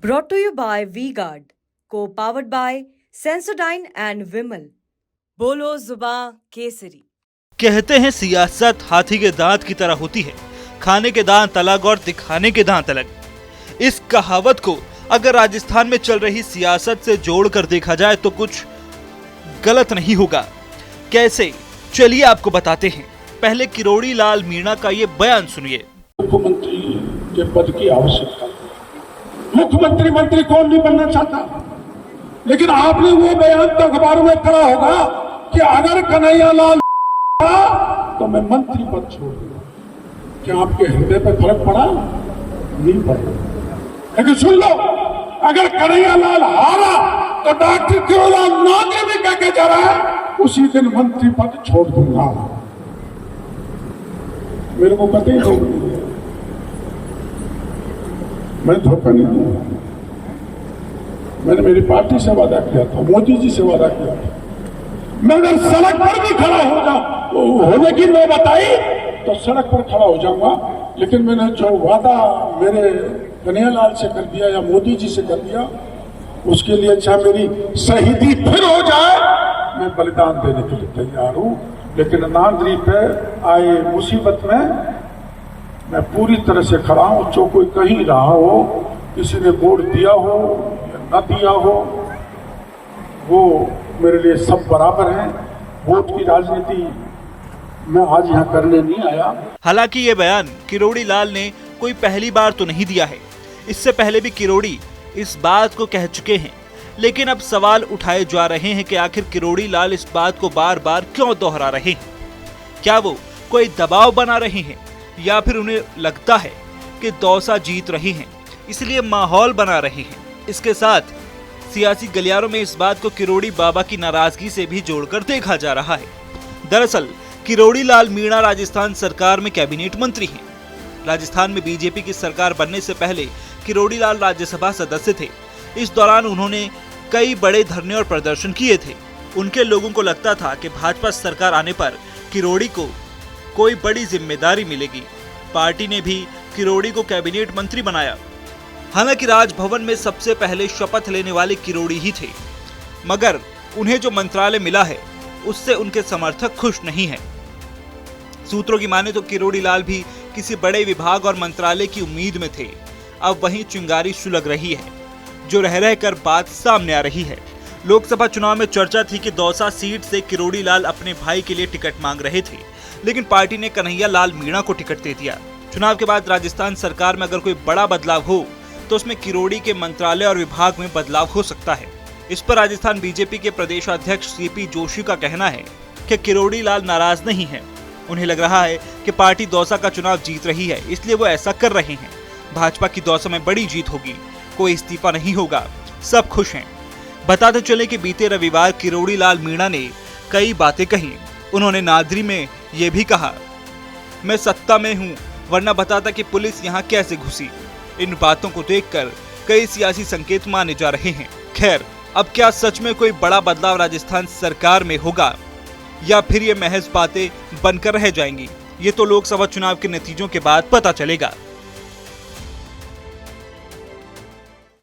Brought to you by V-Guard, co-powered by Sensodyne and Vimal. बोलो जुबां केसरी। कहते हैं सियासत हाथी के दांत की तरह होती है, खाने के दांत अलग और दिखाने के दांत अलग। इस कहावत को अगर राजस्थान में चल रही सियासत से जोड़कर देखा जाए तो कुछ गलत नहीं होगा। कैसे, चलिए आपको बताते हैं। पहले किरोड़ी लाल मीणा का ये बयान सुनिए। मुख्यमंत्री के पद की आवश्यकता, मुख्यमंत्री मंत्री कौन नहीं बनना चाहता, लेकिन आपने वो बयान तो अखबार में पढ़ा होगा कि अगर कन्हैया लाल तो मैं मंत्री पद छोड़ दूंगा। क्या आपके हृदय पर फर्क पड़ा? नहीं पड़ा। लेकिन सुन लो, अगर कन्हैया लाल हारा तो डॉक्टर किरोड़ीलाल नागे भी कह के जा रहा है उसी दिन मंत्री पद छोड़ दूंगा। मेरे को कतई नहीं, मैं धोखा नहीं दूंगा। मैंने मेरी पार्टी से वादा किया था, मोदी जी से वादा किया था, मैं अगर सड़क पर भी खड़ा हो जाऊं तो होने की नौबत आई तो सड़क पर खड़ा हो जाऊंगा। लेकिन मैंने जो वादा मेरे कन्हैयालाल से कर दिया या मोदी जी से कर दिया, उसके लिए चाहे मेरी शहीदी फिर हो जाए, मैं बलिदान देने के लिए तैयार हूं। लेकिन नांदरी पे आए मुसीबत में मैं पूरी तरह से खड़ा हूं। जो कोई कहीं रहा हो, किसी ने वोट दिया हो या न दिया हो, वो मेरे लिए सब बराबर हैं। वोट की राजनीति मैं आज यहाँ करने नहीं आया। हालांकि ये बयान किरोड़ी लाल ने कोई पहली बार तो नहीं दिया है। इससे पहले भी किरोड़ी इस बात को कह चुके हैं। लेकिन अब सवाल उठाए जा रहे हैं कि आखिर किरोड़ी लाल इस बात को बार बार क्यों दोहरा रहे हैं। क्या वो कोई दबाव बना रहे हैं या फिर उन्हें लगता है कि दौसा जीत रही हैं, इसलिए माहौल बना रहे हैं। इसके साथ सियासी गलियारों में इस बात को किरोड़ी बाबा की नाराजगी से भी जोड़कर देखा जा रहा है। दरअसल किरोड़ी लाल मीणा राजस्थान सरकार में कैबिनेट मंत्री हैं। राजस्थान में बीजेपी की सरकार बनने से पहले किरोड़ी लाल राज्यसभा सदस्य थे। इस दौरान उन्होंने कई बड़े धरने और प्रदर्शन किए थे। उनके लोगों को लगता था कि भाजपा सरकार आने पर किरोड़ी को कोई बड़ी जिम्मेदारी मिलेगी। पार्टी ने भी किरोड़ी को कैबिनेट मंत्री बनाया। हालांकि राजभवन में सबसे पहले शपथ लेने वाले किरोड़ी ही थे, मगर उन्हें जो मंत्रालय मिला है उससे उनके समर्थक खुश नहीं हैं। सूत्रों की माने तो किरोड़ी लाल भी किसी बड़े विभाग और मंत्रालय की उम्मीद में थे। अब वहीं चिंगारी सुलग रही है, जो रह रहकर बात सामने आ रही है। लोकसभा चुनाव में चर्चा थी कि दौसा सीट से किरोड़ी लाल अपने भाई के लिए टिकट मांग रहे थे, लेकिन पार्टी ने कन्हैया लाल मीणा को टिकट दे दिया। चुनाव के बाद राजस्थान सरकार में अगर कोई बड़ा बदलाव हो तो उसमें किरोड़ी के मंत्रालय और विभाग में बदलाव हो सकता है। इस पर राजस्थान बीजेपी के प्रदेश अध्यक्ष सीपी जोशी का कहना है कि किरोड़ी लाल नाराज नहीं है। उन्हें लग रहा है कि पार्टी दौसा का चुनाव जीत रही है, इसलिए वो ऐसा कर रहे हैं। भाजपा की दौसा में बड़ी जीत होगी, कोई इस्तीफा नहीं होगा, सब खुश हैं। बताते चले कि बीते रविवार किरोड़ी लाल मीणा ने कई बातें कही। उन्होंने नादरी में ये भी कहा, मैं सत्ता में हूँ, वरना बताता कि पुलिस यहाँ कैसे घुसी। इन बातों को देखकर कई सियासी संकेत माने जा रहे हैं। खैर, अब क्या सच में कोई बड़ा बदलाव राजस्थान सरकार में होगा या फिर ये महज बातें बनकर रह जाएंगी, ये तो लोकसभा चुनाव के नतीजों के बाद पता चलेगा।